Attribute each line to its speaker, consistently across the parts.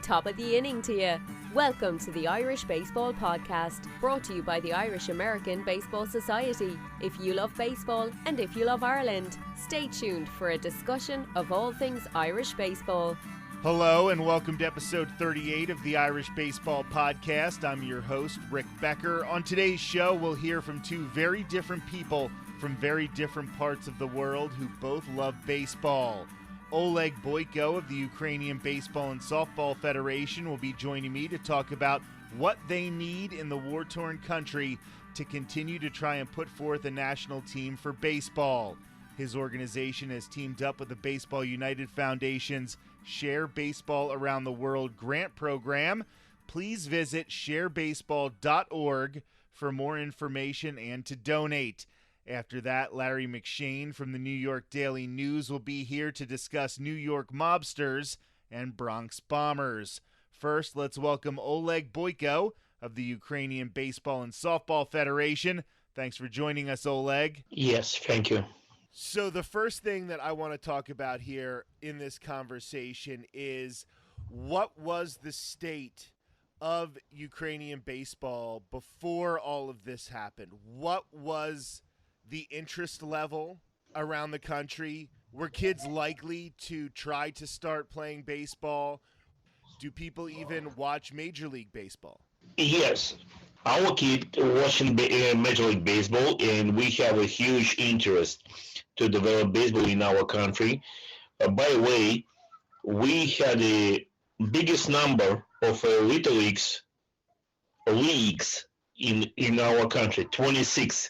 Speaker 1: Top of the inning to you. Welcome to the Irish Baseball Podcast, brought to you by the Irish American Baseball Society. If you love baseball and if you love Ireland, stay tuned for a discussion of all things Irish baseball.
Speaker 2: Hello and welcome to episode 38 of the Irish Baseball Podcast. I'm your host, Rick Becker. On today's show, we'll hear from two very different people from very different parts of the world who both love baseball. Oleg Boyko of the Ukrainian Baseball and Softball Federation will be joining me to talk about what they need in the war-torn country to continue to try and put forth a national team for baseball. His organization has teamed up with the Baseball United Foundation's Share Baseball Around the World grant program. Please visit sharebaseball.org for more information and to donate. After that, Larry McShane from the New York Daily News will be here to discuss New York mobsters and Bronx bombers. First, let's welcome Oleg Boyko of the Ukrainian Baseball and Softball Federation. Thanks for joining us, Oleg.
Speaker 3: Yes, thank you.
Speaker 2: So the first thing that I want to talk about here in this conversation is what was the state of Ukrainian baseball before all of this happened? What was the interest level around the country? Were kids likely to try to start playing baseball? Do people even watch Major League Baseball?
Speaker 3: Yes, our kid watching Major League Baseball, and we have a huge interest to develop baseball in our country. By the way, we had the biggest number of little leagues in our country, 26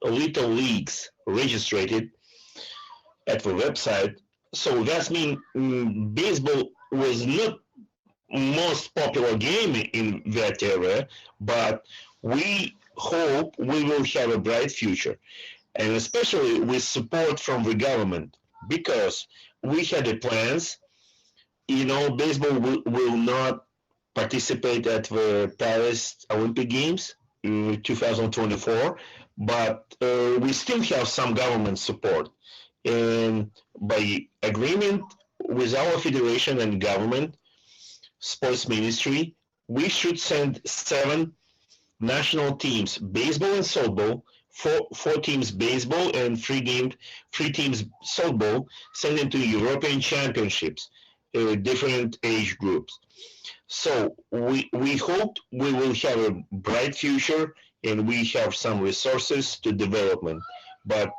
Speaker 3: little leagues registered at the website. So that means baseball was not most popular game in that area, but we hope we will have a bright future, and especially with support from the government, because we had the plans. Baseball will not participate at the Paris Olympic Games in 2024, but we still have some government support. And by agreement with our federation and government, sports ministry, we should send 7 national teams, baseball and softball, four teams baseball and 3 teams softball, send them to European championships, different age groups. So we hope we will have a bright future and we have some resources to development. But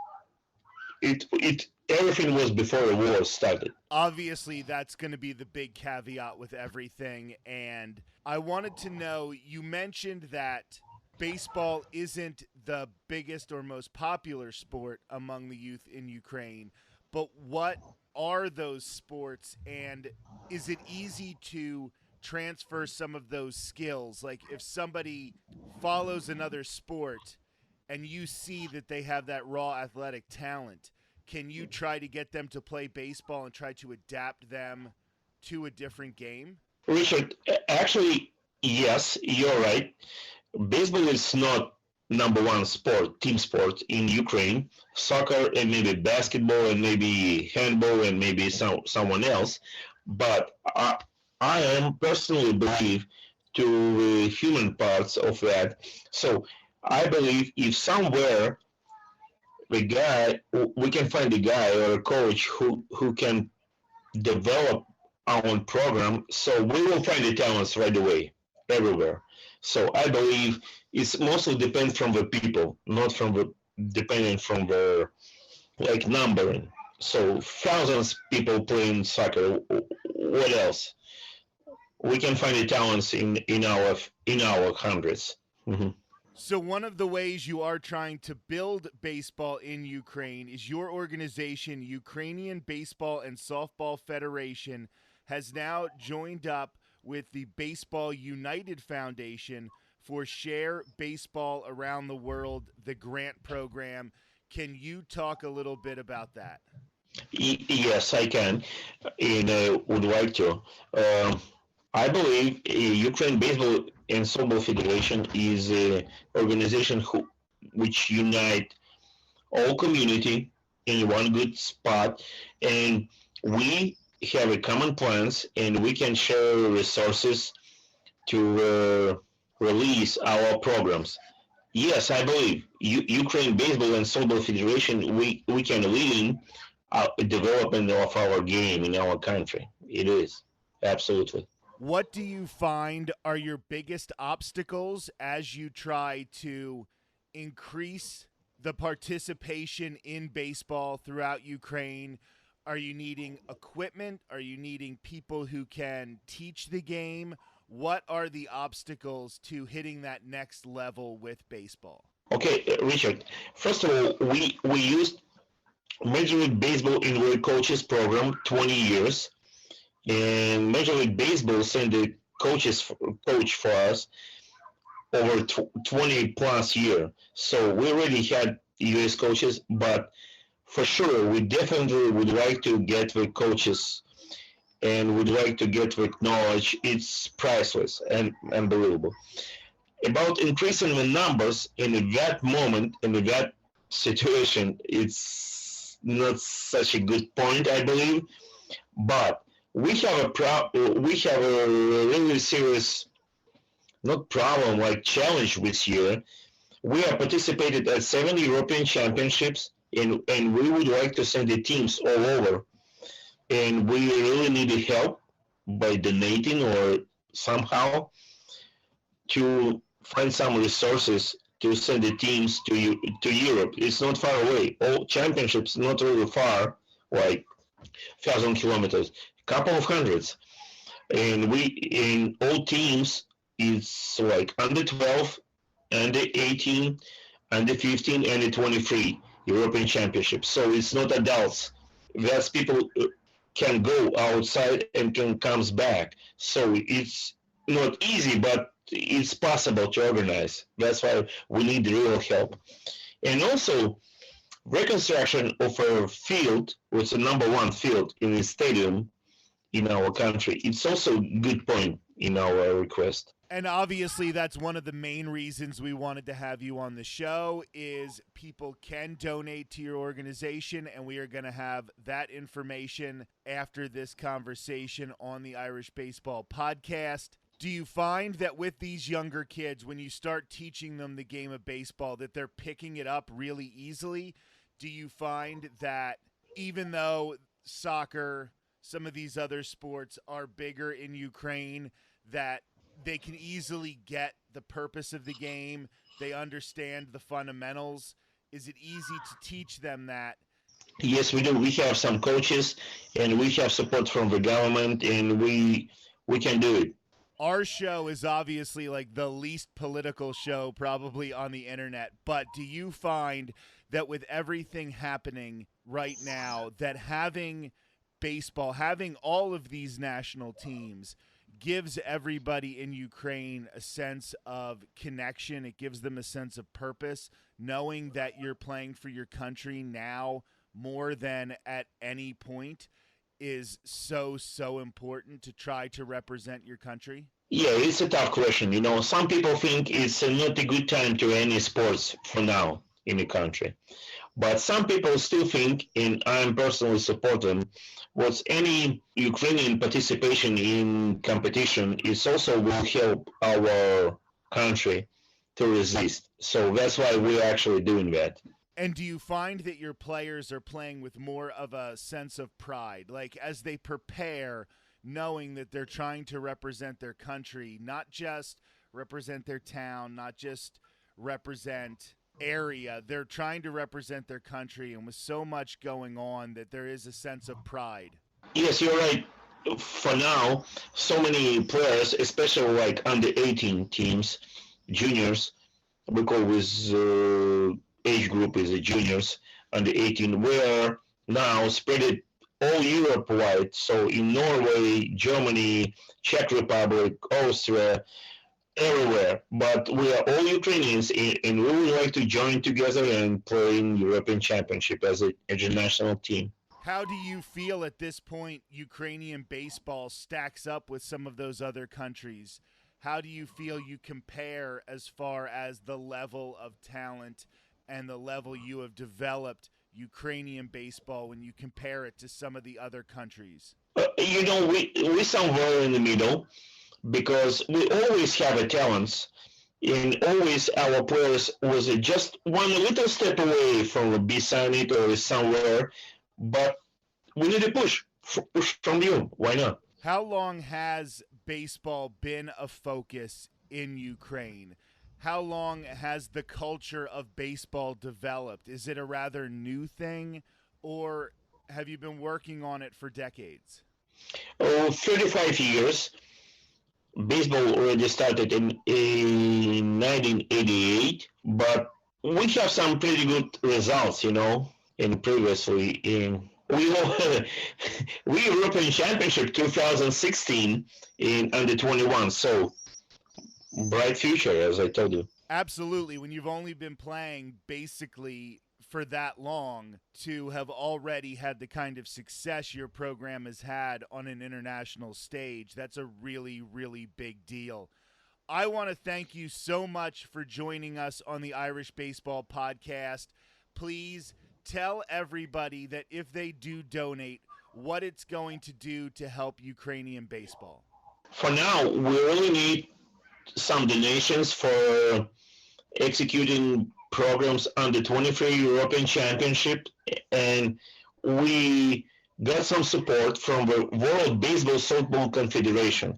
Speaker 3: everything was before the war started.
Speaker 2: Obviously, that's going to be the big caveat with everything. And I wanted to know, you mentioned that baseball isn't the biggest or most popular sport among the youth in Ukraine, but what are those sports, and is it easy to transfer some of those skills? Like if somebody follows another sport and you see that they have that raw athletic talent, can you try to get them to play baseball and try to adapt them to a different game?
Speaker 3: Richard, actually, yes, you're right. Baseball is not number one team sport in Ukraine. Soccer and maybe basketball and maybe handball and maybe someone else. But I am personally believe to the human parts of that. So I believe if somewhere we can find a guy or a coach who can develop our own program, so we will find the talents right away, everywhere. So I believe it's mostly depend from the people, not dependent from the numbering. So thousands people playing soccer. What else? We can find the talents in our hundreds. Mm-hmm.
Speaker 2: So one of the ways you are trying to build baseball in Ukraine is your organization, Ukrainian Baseball and Softball Federation, has now joined up with the Baseball United Foundation for Share Baseball Around the World, the grant program. Can you talk a little bit about that?
Speaker 3: Yes, I can, and would like to. I believe Ukraine Baseball and Softball Federation is an organization which unite all community in one good spot, and we have a common plans, and we can share resources to release our programs. Yes, I believe Ukraine Baseball and Softball Federation, we can lead in development of our game in our country. It is, absolutely.
Speaker 2: What do you find are your biggest obstacles as you try to increase the participation in baseball throughout Ukraine? Are you needing equipment? Are you needing people who can teach the game? What are the obstacles to hitting that next level with baseball?
Speaker 3: Okay, Richard, first of all, we used Major League Baseball in Injury Coaches Program 20 years, and Major League Baseball sent the coach for us over 20 plus year. So we already had US coaches, but for sure we definitely would like to get the coaches and would like to get the knowledge. It's priceless and unbelievable. About increasing the numbers in that moment, in that situation, it's not such a good point, I believe. But we have a really serious, not problem, like challenge this year. We have participated at 7 European Championships, and we would like to send the teams all over. And we really need help by donating or somehow to find some resources to send the teams to Europe. It's not far away. All championships not really far, like 1,000 kilometers, couple of hundreds. And we in all teams it's like under 12, under 18, under 15, under 23 European Championships. So it's not adults. That's people can go outside and can comes back. So it's not easy, but it's possible to organize. That's why we need real help. And also, reconstruction of a field, which is the number one field in the stadium in our country, it's also a good point in our request.
Speaker 2: And obviously that's one of the main reasons we wanted to have you on the show is people can donate to your organization, and we are going to have that information after this conversation on the Irish Baseball Podcast. Do you find that with these younger kids, when you start teaching them the game of baseball, that they're picking it up really easily? Do you find that even though soccer, some of these other sports are bigger in Ukraine, that they can easily get the purpose of the game? They understand the fundamentals. Is it easy to teach them that?
Speaker 3: Yes, we do. We have some coaches, and we have support from the government, and we can do it.
Speaker 2: Our show is obviously like the least political show probably on the internet, but do you find that with everything happening right now, that having baseball, having all of these national teams, gives everybody in Ukraine a sense of connection? It gives them a sense of purpose, knowing that you're playing for your country now more than at any point is so important to try to represent your country?
Speaker 3: Yeah, it's a tough question. You know, some people think it's not a good time to any sports for now in the country. But some people still think, and I personally support them, what's any Ukrainian participation in competition is also will help our country to resist. So that's why we're actually doing that.
Speaker 2: And do you find that your players are playing with more of a sense of pride, like as they prepare, knowing that they're trying to represent their country, not just represent their town, not just represent area, they're trying to represent their country, and with so much going on that there is a sense of pride?
Speaker 3: Yes, you're right. For now, so many players, especially like under 18 teams, juniors, we call this age group is the juniors under 18. We are now spread it all Europe wide. So in Norway, Germany, Czech Republic, Austria, everywhere. But we are all Ukrainians, and we would like to join together and play in European Championship as an international team.
Speaker 2: How do you feel at this point Ukrainian baseball stacks up with some of those other countries? How do you feel you compare as far as the level of talent and the level you have developed Ukrainian baseball when you compare it to some of the other countries?
Speaker 3: we somewhere in the middle because we always have a talents, and always our players was just one little step away from beside it or somewhere, but we need a push from you. Why not?
Speaker 2: How long has baseball been a focus in Ukraine? How long has the culture of baseball developed? Is it a rather new thing, or have you been working on it for decades?
Speaker 3: Oh, 35 years. Baseball already started in 1988, but we have some pretty good results, in previously in we we European Championship 2016 in under 21. So bright future, as I told you.
Speaker 2: Absolutely. When you've only been playing basically for that long, to have already had the kind of success your program has had on an international stage, that's a really, really big deal. I want to thank you so much for joining us on the Irish Baseball Podcast. Please tell everybody that if they do donate, what it's going to do to help Ukrainian baseball.
Speaker 3: For now, we really need some donations for executing programs under 23 European Championship, and we got some support from the World Baseball Softball Confederation,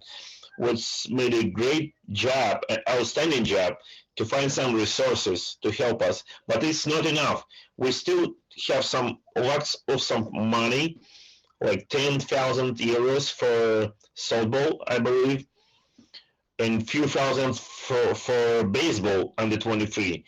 Speaker 3: which made a great job, an outstanding job, to find some resources to help us. But it's not enough. We still have lots of some money, like 10,000 euros for softball, I believe, and few thousand for baseball under 23.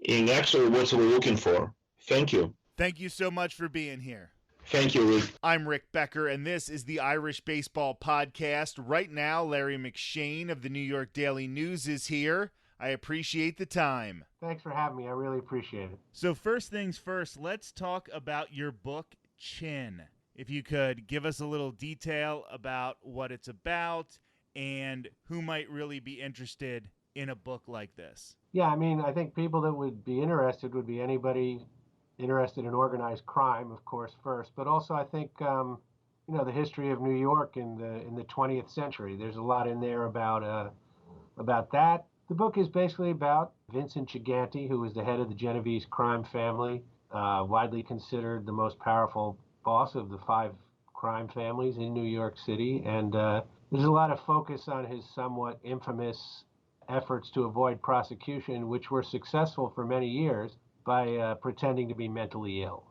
Speaker 3: And actually, what we're looking for. Thank you.
Speaker 2: Thank you so much for being here.
Speaker 3: Thank you, Rick.
Speaker 2: I'm Rick Becker, and this is the Irish Baseball Podcast. Right now, Larry McShane of the New York Daily News is here. I appreciate the time.
Speaker 4: Thanks for having me. I really appreciate it.
Speaker 2: So first things first, let's talk about your book, Chin. If you could give us a little detail about what it's about and who might really be interested in a book like this.
Speaker 4: Yeah, I think people that would be interested would be anybody interested in organized crime, of course, first, but also I think the history of New York in the 20th century. There's a lot in there about that. The book is basically about Vincent Gigante, who was the head of the Genovese crime family, widely considered the most powerful boss of the 5 crime families in New York City, and there's a lot of focus on his somewhat infamous efforts to avoid prosecution, which were successful for many years by pretending to be mentally ill,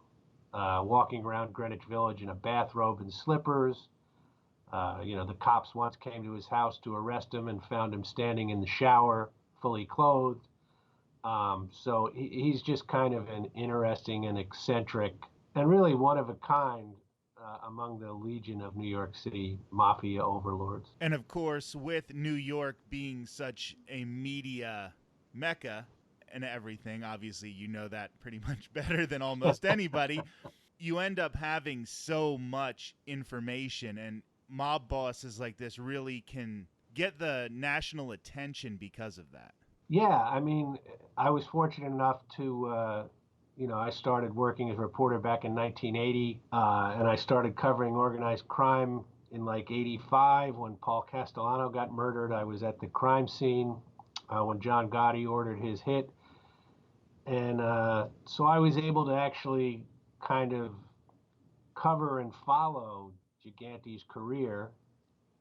Speaker 4: walking around Greenwich Village in a bathrobe and slippers. The cops once came to his house to arrest him and found him standing in the shower, fully clothed. So he's just kind of an interesting and eccentric and really one of a kind among the legion of New York City mafia overlords.
Speaker 2: And of course, with New York being such a media mecca and everything, obviously you know that pretty much better than almost anybody, you end up having so much information, and mob bosses like this really can get the national attention because of that.
Speaker 4: Yeah, I was fortunate enough to I started working as a reporter back in 1980, and I started covering organized crime in like 85 when Paul Castellano got murdered. I was at the crime scene when John Gotti ordered his hit. And so I was able to actually kind of cover and follow Gigante's career,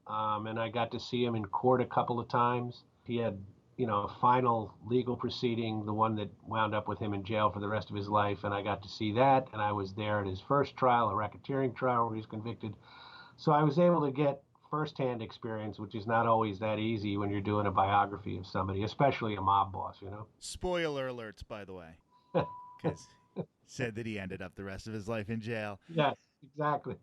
Speaker 4: and I got to see him in court a couple of times. He had a final legal proceeding, the one that wound up with him in jail for the rest of his life, and I got to see that, and I was there at his first trial, a racketeering trial where he was convicted. So I was able to get firsthand experience, which is not always that easy when you're doing a biography of somebody, especially a mob boss,
Speaker 2: Spoiler alerts, by the way, because said that he ended up the rest of his life in jail.
Speaker 4: Yes, exactly.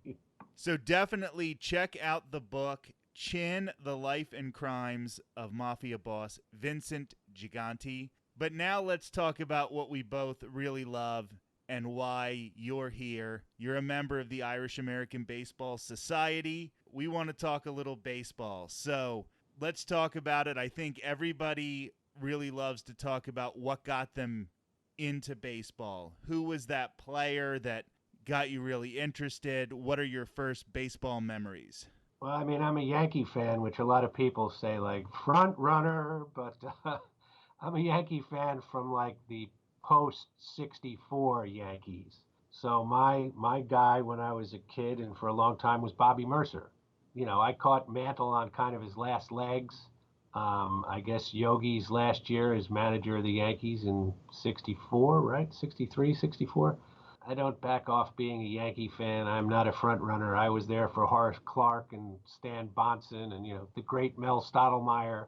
Speaker 2: So definitely check out the book, Chin, The Life and Crimes of Mafia Boss Vincent Gigante. But now let's talk about what we both really love and why you're here. You're a member of the Irish American Baseball Society. We want to talk a little baseball. So let's talk about it. I think everybody really loves to talk about what got them into baseball. Who was that player that got you really interested? What are your first baseball memories?
Speaker 4: Well, I mean, I'm a Yankee fan, which a lot of people say like front runner, but I'm a Yankee fan from like the post '64 Yankees. So my guy when I was a kid and for a long time was Bobby Mercer. You know, I caught Mantle on kind of his last legs. I guess Yogi's last year as manager of the Yankees in '64, right? '63, '64. I don't back off being a Yankee fan. I'm not a front runner. I was there for Horace Clarke and Stan Bonson and, you know, the great Mel Stottlemyre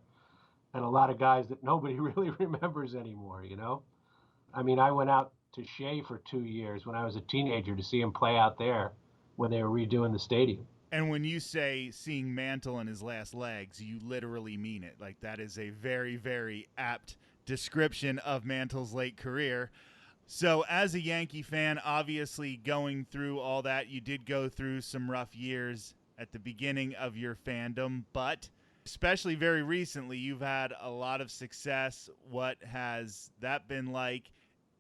Speaker 4: and a lot of guys that nobody really remembers anymore, you know? I mean, I went out to Shea for 2 years when I was a teenager to see him play out there when they were redoing the stadium.
Speaker 2: And when you say seeing Mantle in his last legs, you literally mean it. Like, that is a very, very apt description of Mantle's late career. So as a Yankee fan, obviously going through all that, you did go through some rough years at the beginning of your fandom, but especially very recently, you've had a lot of success. What has that been like?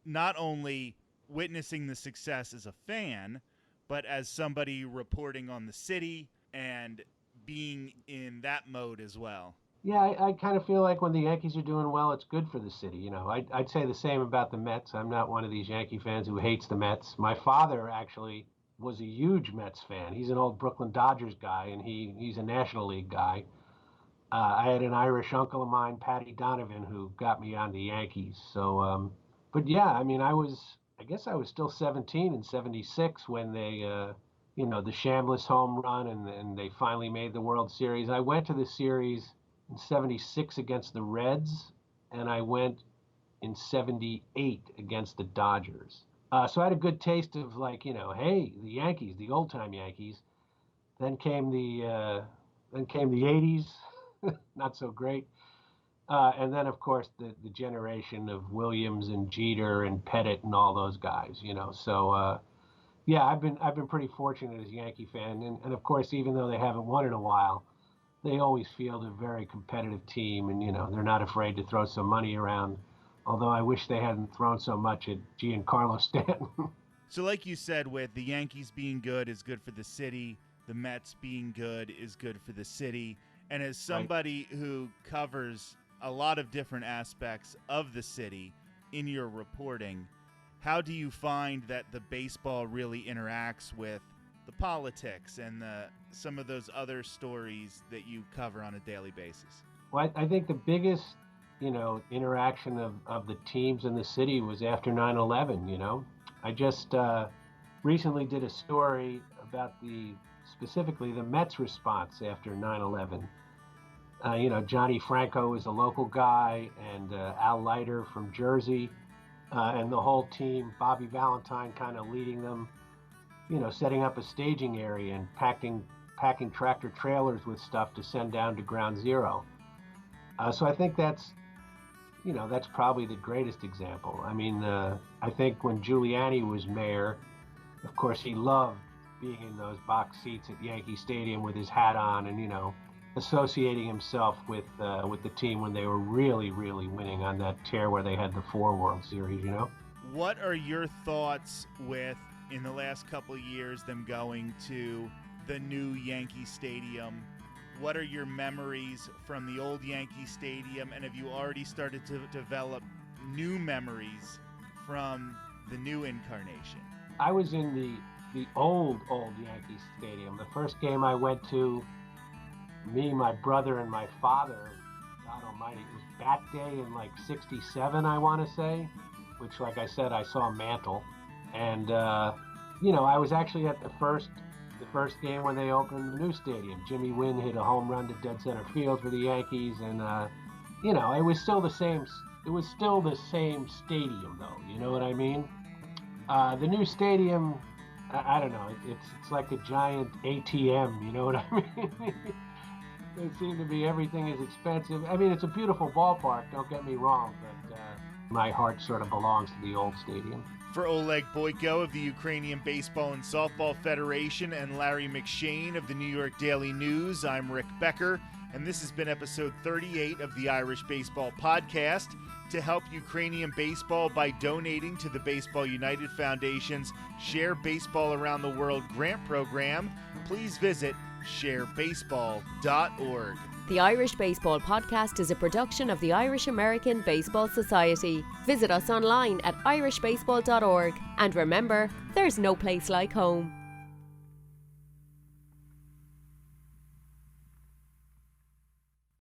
Speaker 2: Not only witnessing the success as a fan, but as somebody reporting on the city and being in that mode as well.
Speaker 4: Yeah, I kind of feel like when the Yankees are doing well, it's good for the city. You know, I'd say the same about the Mets. I'm not one of these Yankee fans who hates the Mets. My father actually was a huge Mets fan. He's an old Brooklyn Dodgers guy, and he's a National League guy. I had an Irish uncle of mine, Patty Donovan, who got me on the Yankees. So, but yeah, I mean, I guess I was still 17 in '76 when they, you know, the Chambliss home run, and they finally made the World Series. I went to the series in '76 against the Reds, and I went in '78 against the Dodgers. So I had a good taste of like, you know, hey, the Yankees, the old time Yankees. Then came the '80s, not so great. And then of course the generation of Williams and Jeter and Pettit and all those guys, you know. So yeah, I've been pretty fortunate as a Yankee fan, and of course even though they haven't won in a while, they always field a very competitive team, and you know they're not afraid to throw some money around. Although I wish they hadn't thrown so much at Giancarlo Stanton.
Speaker 2: So like you said, with the Yankees being good is good for the city, the Mets being good is good for the city. And as somebody who covers a lot of different aspects of the city in your reporting, how do you find that the baseball really interacts with the politics and some of those other stories that you cover on a daily basis?
Speaker 4: Well, I think the biggest, you know, interaction of the teams in the city was after 9/11, you know. I just recently did a story about specifically the Mets response after 9/11. You know, Johnny Franco is a local guy, and Al Leiter from Jersey, and the whole team, Bobby Valentine kind of leading them, you know, setting up a staging area and packing tractor trailers with stuff to send down to Ground Zero. So I think that's probably the greatest example. I mean, I think when Giuliani was mayor, of course, he loved being in those box seats at Yankee Stadium with his hat on and, you know, associating himself with the team when they were really, really winning on that tear where they had the 4 World Series, you know?
Speaker 2: What are your thoughts with, in the last couple of years, them going to the new Yankee Stadium? What are your memories from the old Yankee Stadium, and have you already started to develop new memories from the new incarnation?
Speaker 4: I was in the old Yankee Stadium. The first game I went to, me, my brother, and my father, God almighty, it was Bat Day in like '67, I want to say, which, like I said, I saw Mantle. And, you know, I was actually at the first game when they opened the new stadium. Jimmy Wynn hit a home run to dead center field for the Yankees, and you know, it was still the same. It was still the same stadium, though. You know what I mean? The new stadium, I don't know. It's like a giant ATM. You know what I mean? It seemed to be everything is expensive. I mean, it's a beautiful ballpark. Don't get me wrong, but my heart sort of belongs to the old stadium.
Speaker 2: For Oleg Boyko of the Ukrainian Baseball and Softball Federation and Larry McShane of the New York Daily News, I'm Rick Becker, and this has been episode 38 of the Irish Baseball Podcast. to help Ukrainian baseball by donating to the Baseball United Foundation's Share Baseball Around the World grant program, please visit sharebaseball.org.
Speaker 1: The Irish Baseball Podcast is a production of the Irish American Baseball Society. Visit us online at irishbaseball.org. And remember, there's no place like home.